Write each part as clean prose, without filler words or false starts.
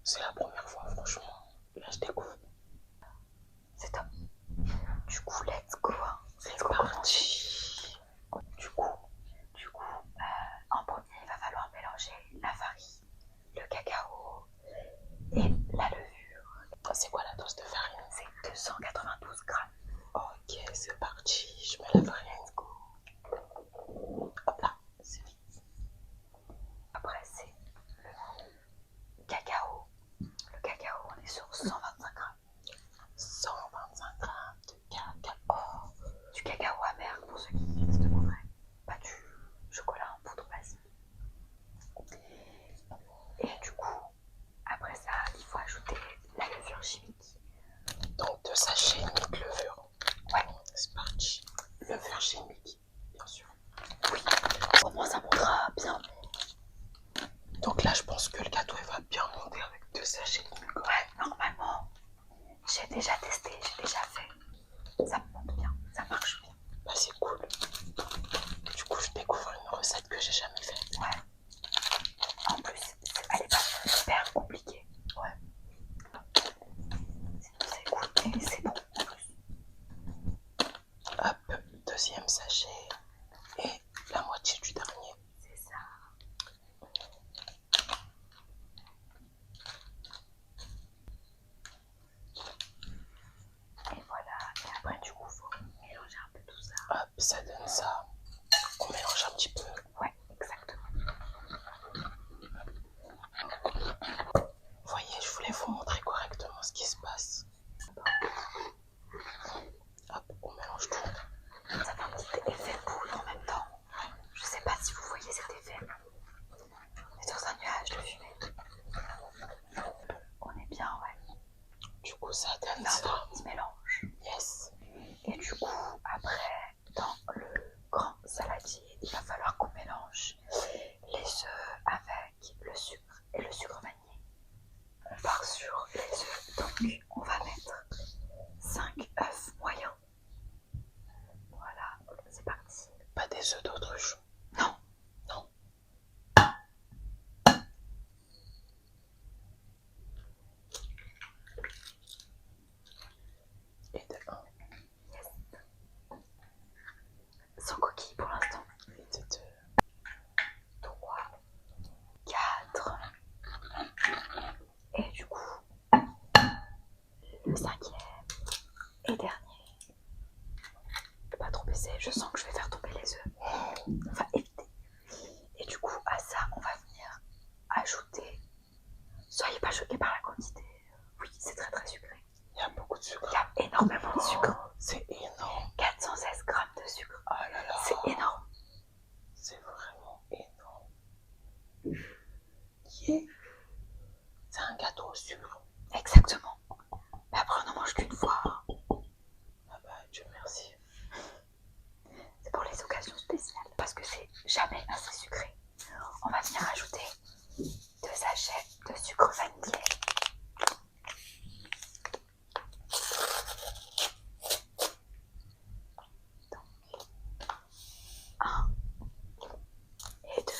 C'est la première fois, franchement. Là, je découvre. C'est top. Du coup, let's go. C'est parti. Du coup, en premier, il va falloir mélanger la farine, le cacao et la levure. C'est quoi la dose de farine? C'est 292 grammes. Ok, c'est parti. Je mets la farine. Let's go. Hop là, c'est vite. Après, c'est le cacao. Le cacao, on est sur 125 grammes. 125 grammes de cacao. Du cacao amer pour ceux qui se demanderaient. Pas du chocolat en poudre basique. Et du coup, après ça, il faut ajouter la levure chimique. Donc 2 sachets de levure. Ouais. C'est parti. Levure chimique, bien sûr. Oui, au moins ça montera bien. Donc là, je pense que le gâteau il va bien monter avec 2 sachets de levure. Ouais, normalement, j'ai déjà testé, j'ai déjà fait. Ça monte bien, ça marche bien. Bah c'est cool. Du coup, je découvre une recette que j'ai jamais faite. Ouais. En plus, elle est pas super compliquée. Ouais. C'est cool et c'est bon en plus. Hop, deuxième sachet et la moitié du dernier. C'est ça. Et voilà. Et après, du coup, faut mélanger un peu tout ça. Hop, ça donne ça. On mélange un petit peu. Ouais, exactement. Vous voyez, je voulais vous montrer correctement ce qui se passe. Hop, on mélange tout. Ça fait un petit effet boule en même temps. Je sais pas si vous voyez cet effet. On est dans un nuage de fumée. On est bien, ouais. Du coup, ça donne C'est ça. un petit mélange. Yes. Et du coup, après, dans le grand saladier, il va falloir qu'on mélange les œufs avec le sucre et le sucre vanillé. On part sur les œufs, donc on va mettre 5 œufs moyens. Voilà, c'est parti. Pas des œufs d'autruche. Non. Non. Et de 1. Yes. Sans coquille pour l'instant. Et de 2. 3, 4. Et du coup, le cinquième et dernier. Je peux pas trop baisser, je sens que je vais faire tomber les œufs. On va éviter. Et du coup, à ça, on va venir ajouter. Soyez pas choqués par la quantité. Oui, c'est très très sucré. Il y a beaucoup de sucre. Il y a énormément de sucre. Oh, c'est énorme. 416 grammes de sucre. Oh là là. C'est énorme. C'est vraiment énorme. Yeah. C'est un gâteau au sucre. Exactement. Mais après, on n'en mange qu'une fois. Ah bah, Dieu merci. C'est pour les occasions spéciales. Parce que c'est jamais assez sucré. On va venir ajouter 2 sachets de sucre vanillé. Donc, 1 et 2.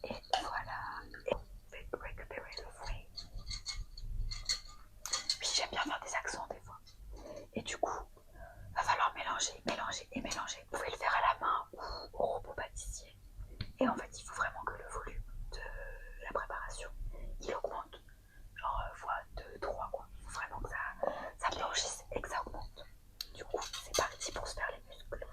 Et voilà. Et on fait récupérer le fruit. Oui, j'aime bien faire des accents des fois. Et du coup, va falloir mélanger, mélanger et mélanger. Vous pouvez le faire à la main ou au robot pâtissier. Et en fait, il faut vraiment que le volume de la préparation, il augmente. Genre fois 2, 3 quoi. Il faut vraiment que ça blanchisse et que ça augmente. Du coup, c'est parti pour se faire les muscles.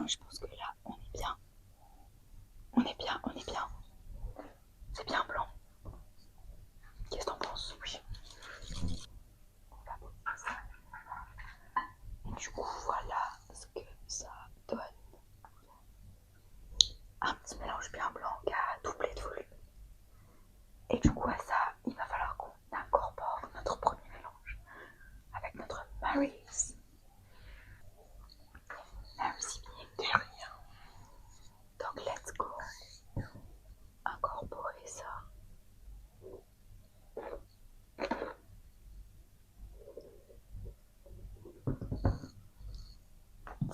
Je pense que là, on est bien. On est bien, on est bien. C'est bien blanc. Qu'est-ce que t'en penses? Oui. On va mettre ça. Et du coup, voilà ce que ça donne. Un petit mélange bien blanc qui a doublé de volume. Et du coup, à ça, il va falloir qu'on incorpore notre premier mélange avec notre Mary's. Mary's De rien. Donc, let's go.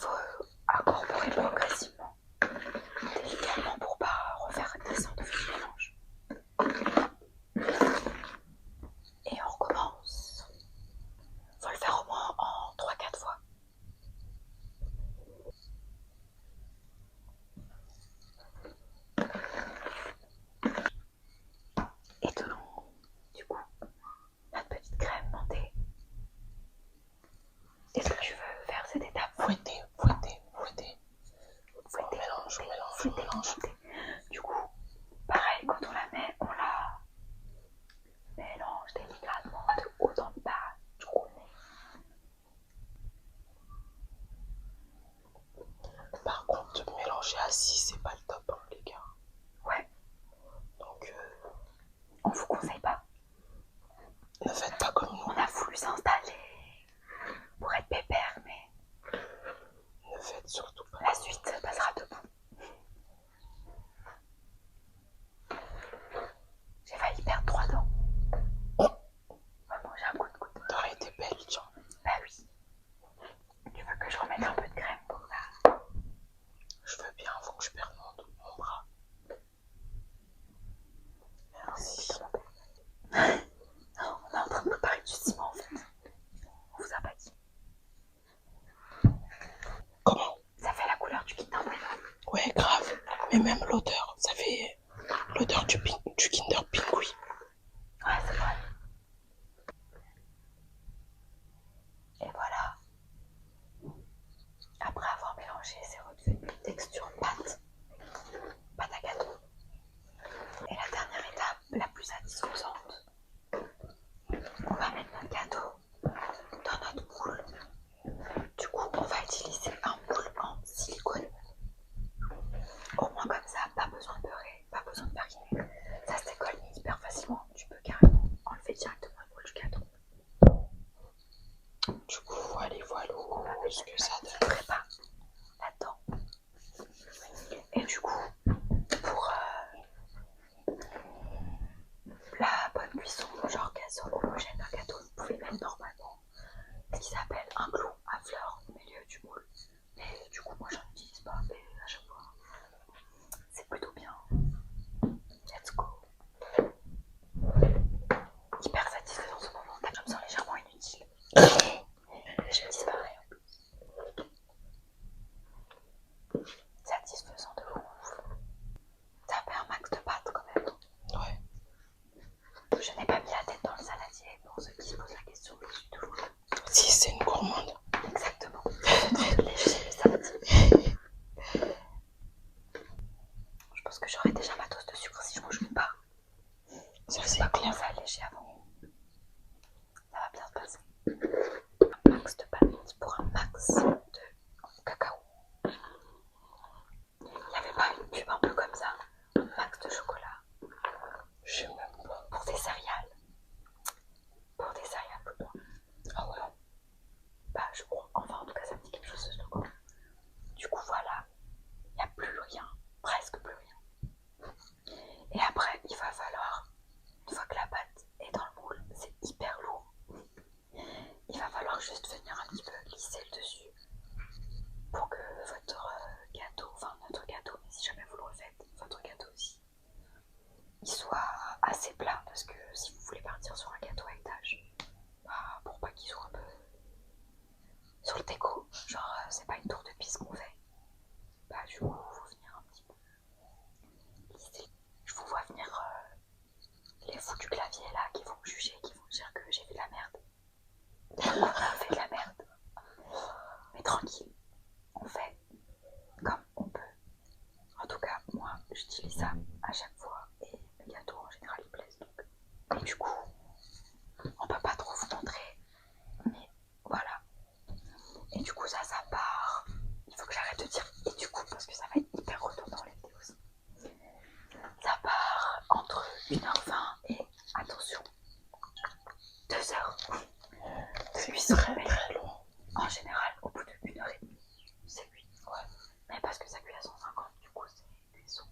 faut incorporer progressivement, délicatement pour pas refaire descendre le mélange. Et on recommence. Faut le faire au moins en 3-4 fois. Et tenons, du coup, notre petite crème montée. Est-ce que tu veux faire cette étape? Fouetter. Fouetter, On mélange. Du coup, pareil, quand on la met, on la mélange délicatement de haut en bas. Du coup, Par contre, mélanger assis, c'est pas le top, hein, les gars. ouais, Donc, on vous conseille pas. ne faites pas comme nous. On a voulu s'installer pour être pépère, mais Ne faites surtout pas. la suite passera debout. J'ai failli perdre 3 dents. Vraiment, j'ai un coup de coude. T'aurais été belle, tiens. Bah oui. Tu veux que je remette un peu de crème pour ça? Je veux bien, faut que je perde mon bras. Merci. Non, on est en train de préparer du ciment en fait. On vous a pas dit. Comment? Ça fait la couleur du Kinder Bueno. Ouais, grave. Mais même l'odeur, ça fait l'odeur du Kinder Pingui. Ouais, c'est vrai. Et voilà. Après avoir mélangé, c'est redevenu une texture pâte. Pâte à gâteau. Et la dernière étape, la plus satisfaisante. On va mettre notre gâteau dans notre moule. Du coup, on va utiliser un moule en silicone. Au moins comme ça, pas besoin de beurrer, pas besoin de fariner. Ça se décolle hyper facilement. Tu peux carrément enlever directement le moule du gâteau. Du coup, voilà ce que ça donne. Je ne pas là-dedans. Et du coup, pour la bonne cuisson, genre qu'elle soit homogène d'un gâteau, vous pouvez mettre normalement ce qui s'appelle un clou à fleurs au milieu du moule. Mais du coup, moi j'en utilise pas, mais à chaque fois, c'est plutôt bien. Let's go. Hyper satisfaisant ce moment, je me sens légèrement inutile. Et je disparais en plus. Satisfaisant de ouf. Ça fait un max de pâte quand même. Ouais. Je n'ai pas mis la tête dans le saladier pour ceux qui se posent la question, je suis toujours là. Si, c'est une gourmande. Exactement. De lécher le saladier. Je pense que j'aurais déjà ma dose de sucre si je mange une part. Ça, Je c'est vais pas clair. commencer à lécher avant. Ça va bien se passer. Un max de pâte pour un max de cacao. Il n'y avait pas une pub un peu comme ça. Un max de chocolat. Je sais même pas. Pour des céréales. Pour des céréales pour moi. Ah ouais. Bah je crois. Enfin en tout cas ça me dit quelque chose ce slogan. Du coup voilà. Il n'y a plus rien. Presque plus rien. Et après il va falloir, une fois que la pâte est dans le moule, c'est hyper lourd. Il va falloir juste venir un petit peu lisser le dessus pour que votre gâteau, enfin notre gâteau, mais si jamais vous le refaites, votre gâteau aussi, il soit assez plat parce que si vous voulez partir sur un gâteau à étage, bah, pour pas qu'il soit un peu sur le déco, genre c'est pas une tour de piste qu'on fait, bah du coup faut venir un petit peu lisser. Je vous vois venir les fous du clavier là qui vont me juger, qui vont me dire que j'ai fait de la merde. On a fait de la merde. Mais tranquille, on fait comme on peut. En tout cas, moi, j'utilise ça à chaque fois et mes gâteaux en général ils plaisent donc. Et du coup, on peut pas trop vous montrer, mais voilà. Et du coup, ça part. Il faut que j'arrête de dire et du coup parce que ça va être hyper redondant dans les vidéos aussi. Ça part entre 1h20 et attention, 2h. C'est très long. En général, au bout de 1h30, c'est cuit. Ouais. Mais parce que ça cuit à 150, du coup, c'est cuisson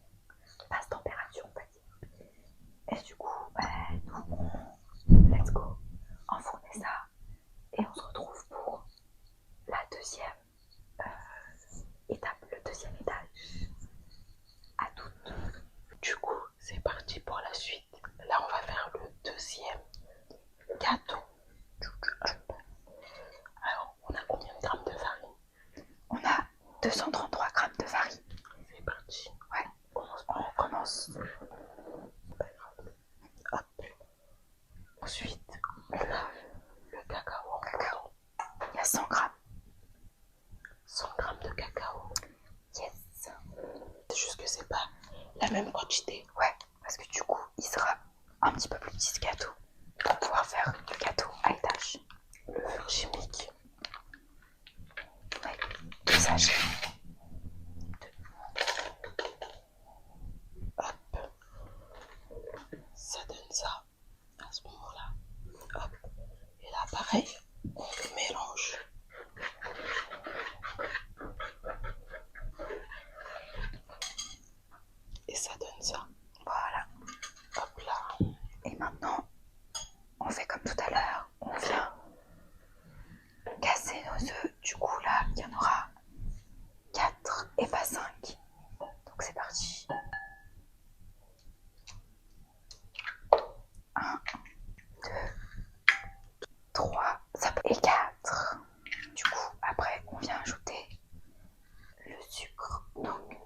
basse température, on va dire. Et du coup, nous, let's go, enfourner ça. Et on se retrouve pour la deuxième deuxième étage. À toutes. Du coup, c'est parti pour la suite. Là, on va faire le deuxième gâteau. Alors, on a combien de grammes de farine? On a 233 grammes de farine. C'est parti. Ouais, on commence. Hop. Ensuite, on a le cacao. Il y a 100 grammes. 100 grammes de cacao. Yes. C'est juste que c'est pas la même quantité. Ouais, parce que du coup, il sera un petit peu plus petit ce gâteau pour pouvoir faire le gâteau à étage. Le fur chimique. Ouais, 2 sachets. Hop. Ça donne ça à ce moment-là. Hop. Et là, pareil, on mélange. Et ça donne ça. Voilà. Hop là. Et maintenant, on fait comme tout à l'heure. On vient casser nos œufs. Du coup, là, il y en aura 4 et pas 5. Donc, c'est parti. 1, 2, 3 et 4. Du coup, après, on vient ajouter le sucre. Donc,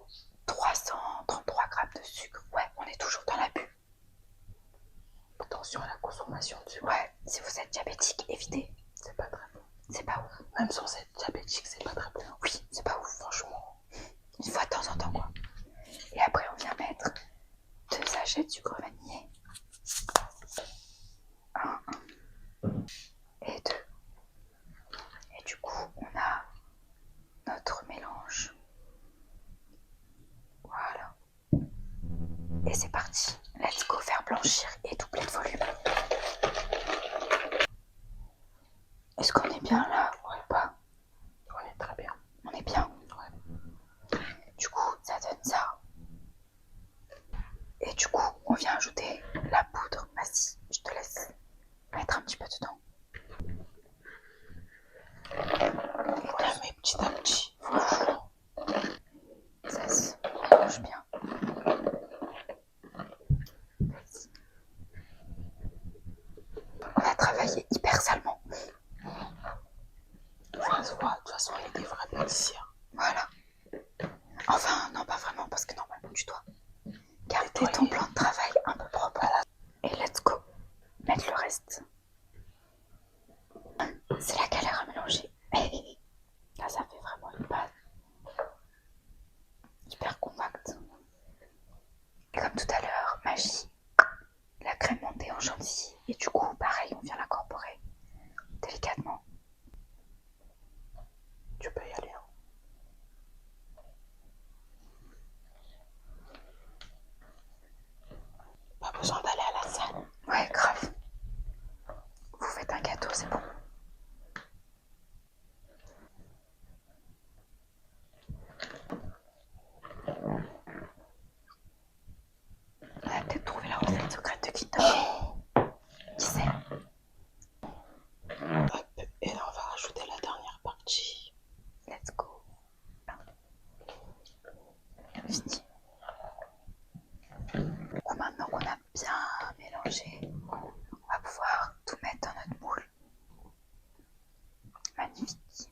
333 grammes de sucre. Ouais, on est toujours dans l'abus. Attention à la consommation de sucre. Ouais, si vous êtes diabétique, évitez. C'est pas très bon. C'est pas ouf. Même sans être diabétique, c'est pas très bon. Oui, c'est pas ouf. Franchement. Une fois de temps en temps, quoi. Et après, on vient mettre 2 sachets de sucre vanillé. 1 et 2. Et du coup, on a notre mélange. Voilà. Et c'est parti. Let's go faire blanchir et doubler de volume. Est-ce qu'on est bien là? Ouais, pas. On est très bien. On est bien. Ouais. Du coup, ça donne ça. Et du coup, on vient ajouter la poudre. Vas-y, je te laisse mettre un petit peu dedans. Voilà, mais petit à petit. Voilà. Ça se mélange bien. Vas-y. On a travaillé hyper salement. Ça se voit, de toute façon, on est des vrais pâtissiers. Voilà. Enfin, non, pas vraiment, parce que normalement, tu dois garder Nettoyer. ton plan de travail un peu propre. Voilà. Et let's go. Mettre le reste. C'est la galère à mélanger. Là, ça fait vraiment une pâte hyper compacte. Et comme tout à l'heure, magie, la crème montée en chantilly. Et du coup, pareil, on vient l'incorporer délicatement. Tu peux y aller. Hein. Pas besoin d'aller à la salle. Ouais, grave. Vous faites un gâteau, c'est bon. On a peut-être trouvé la recette secrète de Kinder. Qui sait? Hop. Et là, on va rajouter la dernière partie. Let's go. Fini. Bon, maintenant qu'on a bien mélangé, on va pouvoir tout mettre dans notre moule. Magnifique.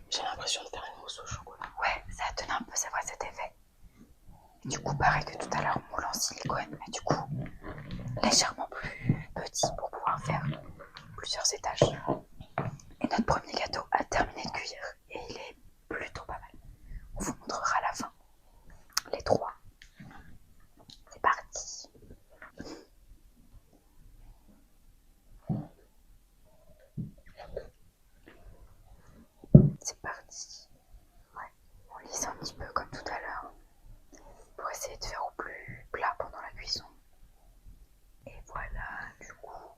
J'ai l'impression de faire une mousse au chocolat. Ouais, ça donne un peu, c'est vrai, cet effet. Et du coup, pareil que tout à l'heure, moule en silicone, mais du coup, légèrement plus petit pour pouvoir faire plusieurs étages. Et notre premier gâteau a terminé de cuire et il est plutôt pas mal. On vous montrera à la fin les 3. C'est parti. C'est parti. Ouais, on lisse un petit peu comme tout à l'heure pour essayer de faire au plus plat pendant la cuisson. Et voilà, du coup,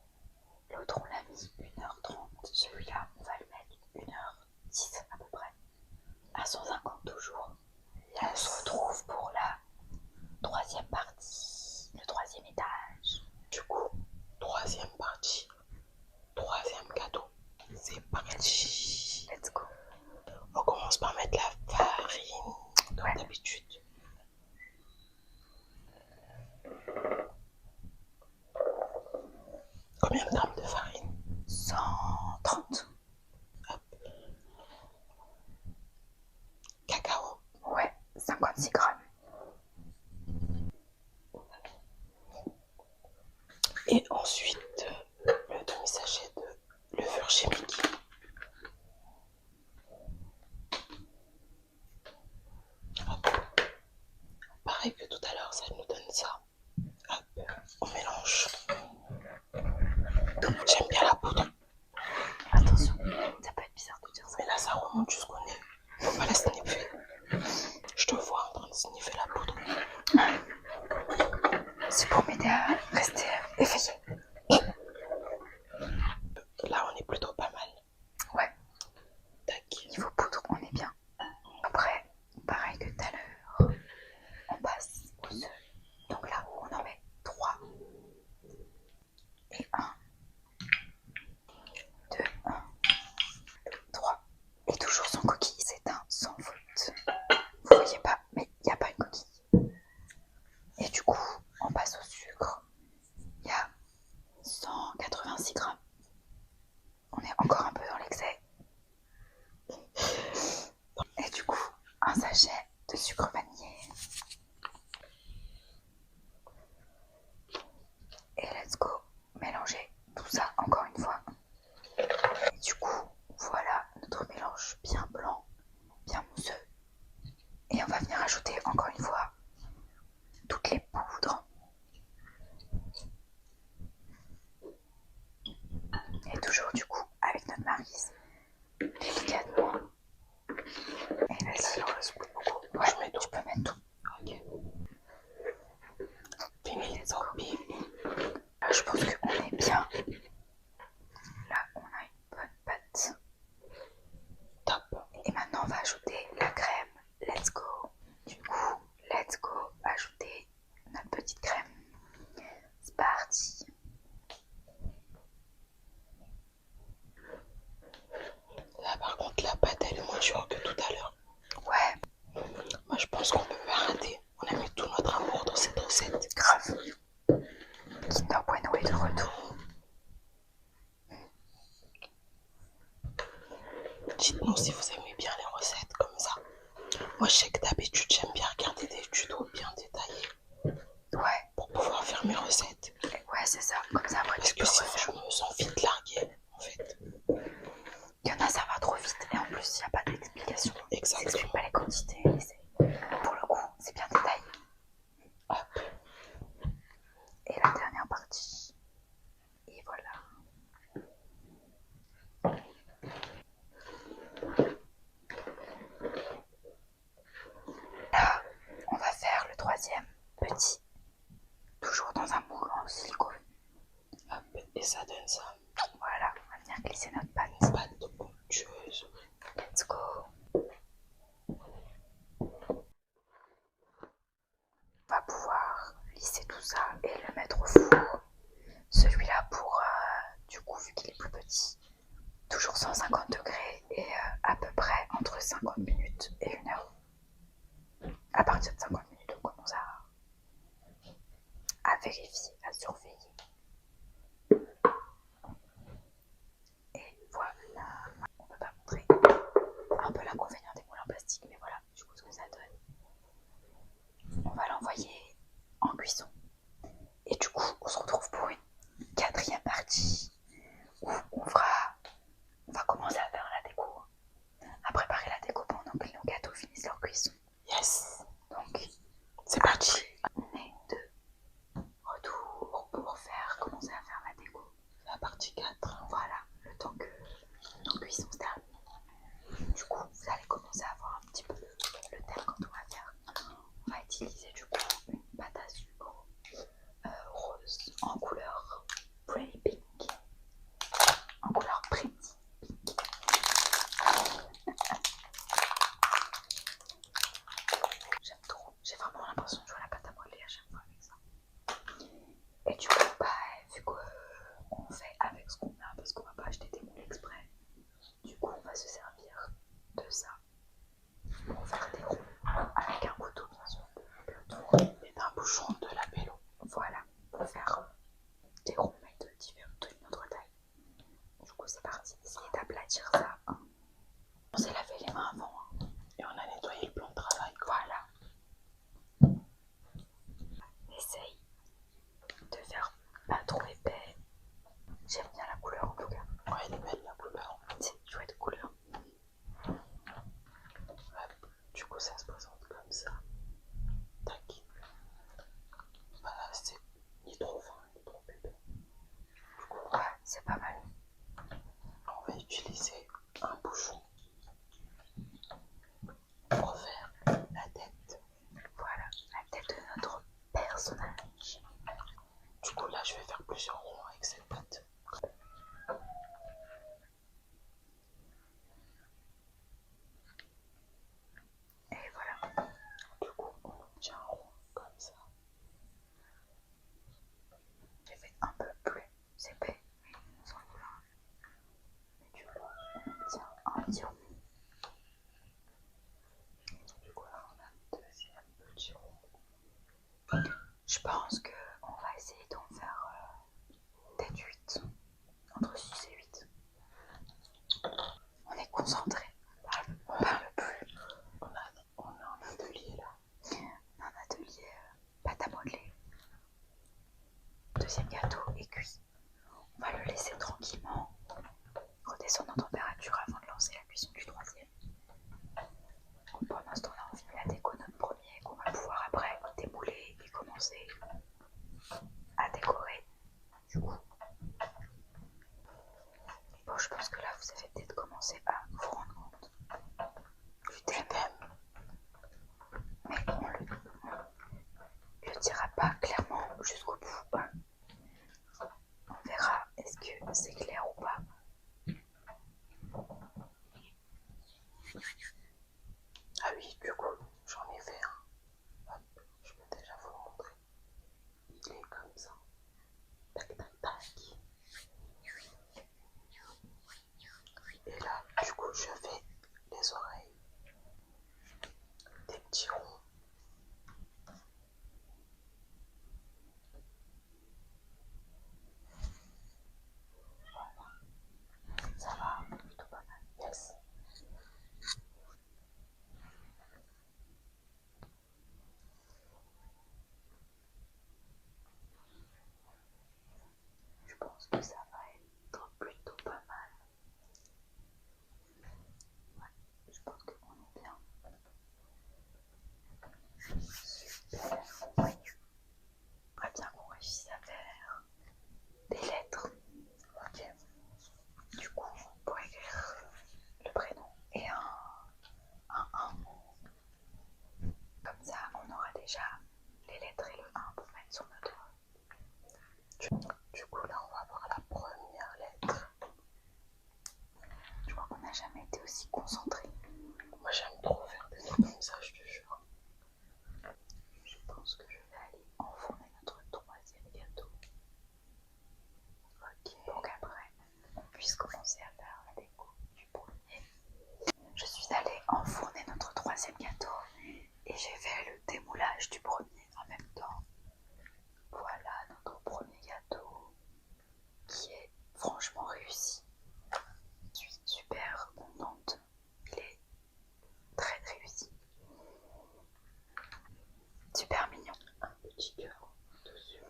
l'autre on l'a mis 1h30. Celui-là, on va le mettre 1h10 à peu près. À 150 toujours. Et on se retrouve pour la 3e partie, le 3e étage. Du coup, 3e partie. 3e gâteau. C'est parti. Let's go. On commence par mettre la farine. 56 grammes. Et ensuite, le demi-sachet de levure chimique. Hop. Pareil que tout à l'heure, ça nous donne ça. Hop, on mélange. J'aime bien la poudre. Attention, ça peut être bizarre de dire ça. Mais là, ça remonte jusqu'au nez. Faut pas la sniffer. Je te vois en train de sniffer la poudre. C'est pour m'aider à rester éveillée. Là, on est plutôt pas mal. Ouais. Tac. Niveau poudre, on est bien. Après, pareil que tout à l'heure, on passe au seuil. Donc là, on en met 3. Et 1, 2, 1, 3. Et toujours sans coquille, c'est un sans faute. Vous voyez pas, mais il n'y a pas une coquille. Et du coup, on passe au sucre. Il y a 186 grammes. On est encore un peu dans l'excès. Et du coup, un sachet de sucre vanillé. Et let's go, mélanger tout ça encore une fois. Et du coup, voilà notre mélange bien blanc, bien mousseux. Et on va venir ajouter encore une fois toutes les poudres. Et toujours du coup avec notre maryse, délicatement. Et vas-y, il en reste plus beaucoup. ouais, Je mets tout. tu peux mettre tout. Ok. Fini, Let's go. tant pis. Là, je pense qu'on est bien. Là, on a une bonne pâte. Top. Et maintenant, on va ajouter la crème. Let's go. Du coup, let's go. Ajouter notre petite crème. C'est parti. Là, par contre, la pâte, elle est moins dure que tout à l'heure. Ouais, Moi, je pense qu'on peut pas rater. On a mis tout notre amour dans cette recette. grave. Kinder Bueno est de retour. Dites-nous si vous aimez bien les recettes comme ça. Moi, je sais que d'habitude, j'aime bien regarder des tutos bien détaillés Ouais, pour pouvoir faire mes recettes. ouais, c'est ça. Comme ça, après, Parce tu que peux sinon, refaire. je me sens vite larguée, en fait. Il y en a, ça va trop vite. Et en plus, il n'y a pas d'explication. Exactement. S'explique pas les quantités. Pour le coup, c'est bien détaillé. Hop. Et la dernière partie. Et voilà. Là, on va faire le troisième petit. Toujours dans un moule en silicone. Hop. Et ça donne ça. Voilà, on va venir glisser notre pâte. Une pâte onctueuse. Let's go. On va pouvoir lisser tout ça et le mettre au four. Celui-là pour, du coup, vu qu'il est plus petit, toujours 150 degrés et à peu près entre 50 minutes et 1 heure. À partir de 50 minutes, on commence à vérifier, à surveiller. Et voilà, on peut pas montrer un peu l'inconvénient des moules en plastique, mais voilà, du coup, ce que ça donne. On va l'envoyer en cuisson. Et du coup, on se retrouve pour une quatrième partie où on va commencer à faire la déco, à préparer la déco pendant que nos gâteaux finissent leur cuisson. Yes. Donc, C'est parti. on est de retour pour commencer à faire la déco. La partie 4. Voilà, le temps que nos cuissons se terminent. Du coup, vous allez commencer à voir un petit peu le thème quand on va faire. On va utiliser du coup une pâte à sucre rose en couleur Pretty Pink. En couleur Pretty Pink. J'aime trop. J'ai vraiment l'impression de jouer à la pâte à modeler à chaque fois avec ça. Et du coup, bah, vu qu'on fait avec ce qu'on a, parce qu'on va pas acheter des moules exprès, du coup, on va se servir de ça pour faire des ronds avec un couteau, bien sûr, Et d'un bouchon de la Bello. Voilà, pour faire des ronds, mais d'une autre taille. Du coup, c'est parti. Essayez d'aplatir ça. On s'est lavé les mains avant. Et on a nettoyé le plan de travail. Voilà. Je pense qu'on va essayer d'en faire peut-être 8, entre 6 et 8. On est concentré, on parle plus. On a un atelier là. On a un atelier pâte à modeler. Deuxième gâteau est cuit. On va le laisser tranquillement redescendre en température avant de lancer la cuisson du troisième. Pendant ce temps-là, on finit la déco de notre premier qu'on va pouvoir après démouler et commencer à décorer. Du coup, bon, je pense que là, vous avez peut-être commencé à vous rendre compte du thème. Mais on le dira pas clairement jusqu'au bout. On verra est-ce que c'est clair ou pas. Ah oui, du coup, j'en ai fait un. Hop, je peux déjà vous le montrer. Il est comme ça. Tac, tac, tac. Et là, du coup, je fais les oreilles. Des petits ronds. Ça va, plutôt pas mal. Yes. Je pense que ça va être plutôt pas mal. Ouais, je pense qu'on est bien. Super. Oui. Très bien qu'on réussisse à faire des lettres. Ok. Du coup, pour écrire le prénom et un. Comme ça, on aura déjà les lettres et le 1 pour mettre sur notre. Du coup, là, on va voir la première lettre. Je crois qu'on n'a jamais été aussi concentré. Moi, j'aime trop faire des trucs comme ça, je te jure. Je pense que je vais aller enfourner notre troisième gâteau. Ok. Pour qu'après, on puisse commencer à faire la déco du premier. Je suis allée enfourner notre troisième gâteau et j'ai fait le démoulage du premier en même temps. Voilà notre premier gâteau qui est franchement réussi. Je suis super contente. Il est très réussi. Super mignon. Un petit cœur dessus.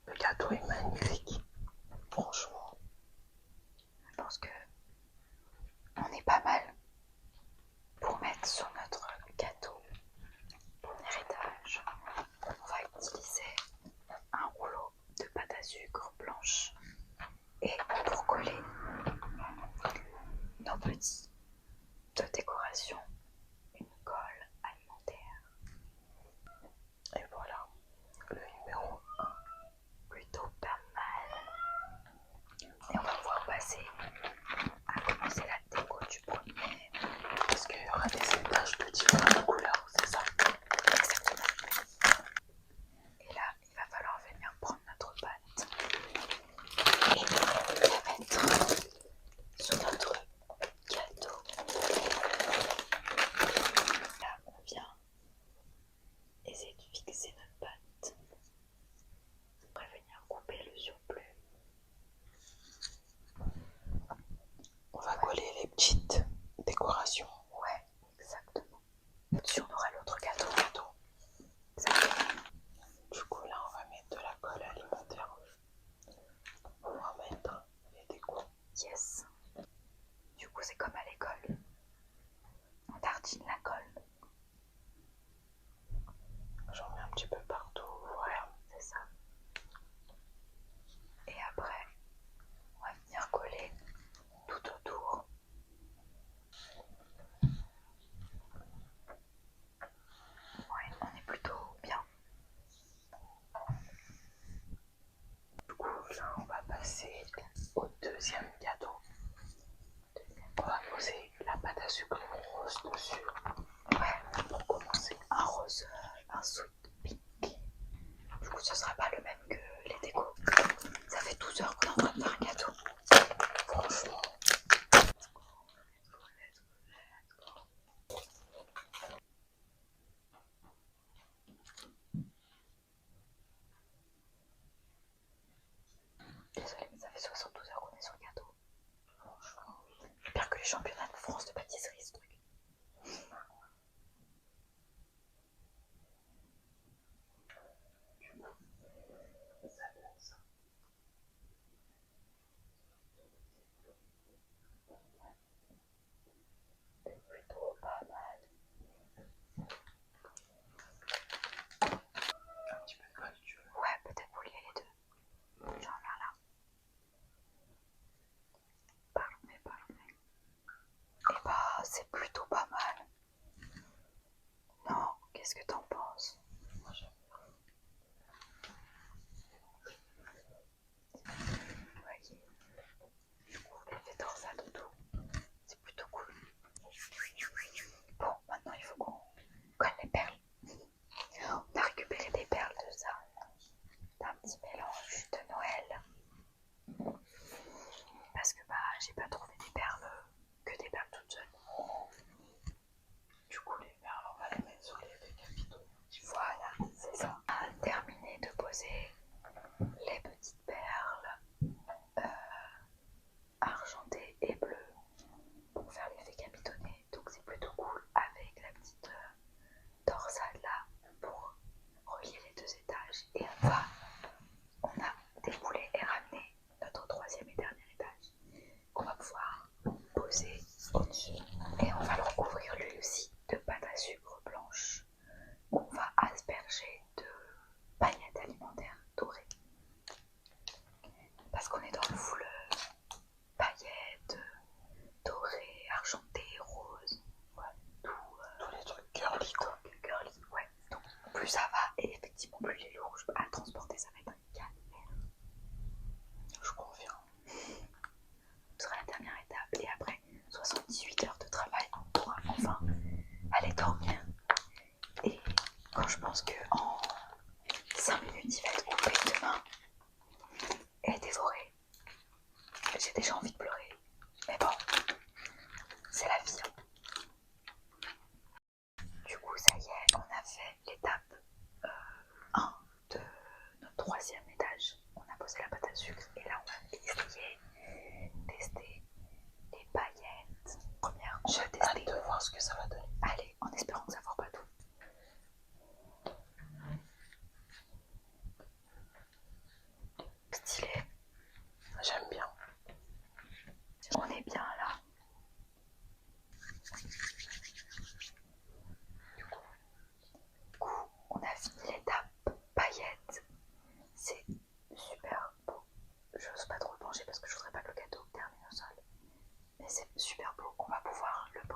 Le gâteau est magnifique. Franchement. Je pense que on est pas mal pour mettre sur notre gâteau. Premier étage, on va utiliser un rouleau de pâte à sucre blanche et pour coller nos petits de décoration, une colle alimentaire. Et voilà. Le numéro 1. Plutôt pas mal. Et on va pouvoir passer à commencer la déco du premier. Parce qu'il y aura des étages de différentes couleurs, c'est ça? Exactement. Et là, il va falloir venir prendre notre pâte et la mettre sur notre gâteau. Là, on vient essayer de fixer notre pâte. On va venir couper le surplus. On va coller les petites décorations. Ouais, exactement. Au-dessus, on aura l'autre gâteau. Exactement. Du coup, là, on va mettre de la colle alimentaire. On va mettre les décos. Yes. Du coup, c'est comme à l'école. On tartine la colle. J'en mets un petit peu partout. Voilà. C'est ça. Et après, on va venir coller tout autour. Ouais, on est plutôt bien. Du coup, là, on va passer au deuxième gâteau. On va poser la pâte à sucre rose dessus. Ouais, Pour commencer. un rose, un sweet pink. Du coup, ce sera pas le même que les décos. Ça fait 12 heures qu'on est en train de faire un gâteau. Franchement.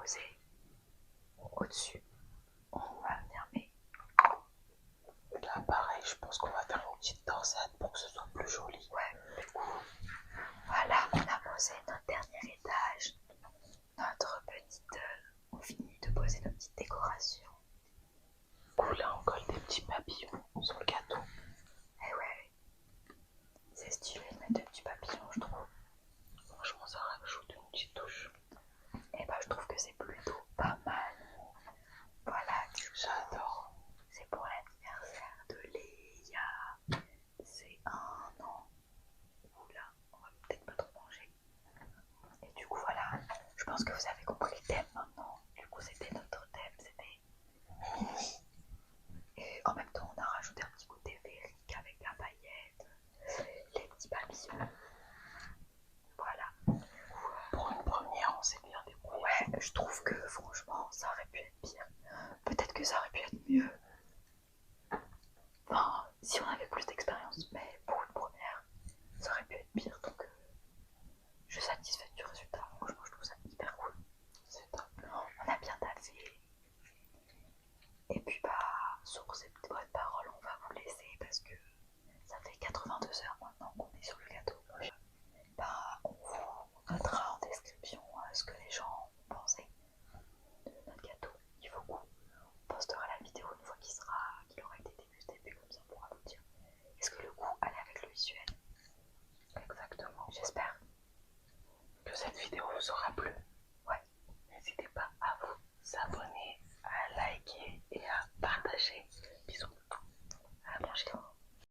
poser au-dessus. On va fermer. Là, pareil, je pense qu'on va faire une petite torsade pour que ce soit plus joli. Ouais, du coup, voilà, on a posé notre dernier étage, notre petite. On finit de poser nos petites décorations. Du coup, là, on colle des petits papillons sur le gâteau. Eh ouais, c'est stylé de mettre des petits papillons, je trouve. Franchement, ça rajoute une petite touche. Et bah, je trouve que c'est plutôt pas mal. Voilà, J'adore. c'est pour l'anniversaire de Léa. C'est un an. Oula, on va peut-être pas trop manger. Et du coup, voilà, je pense que vous avez compris le thème maintenant. Du coup, c'était notre thème, c'était. Et en même temps, on a rajouté un petit côté féerique avec la paillette, les petits papillons. Voilà. Pour une première, on s'est bien débrouillé. Ouais, je trouve que franchement, ça aurait pu être pire. Peut-être que ça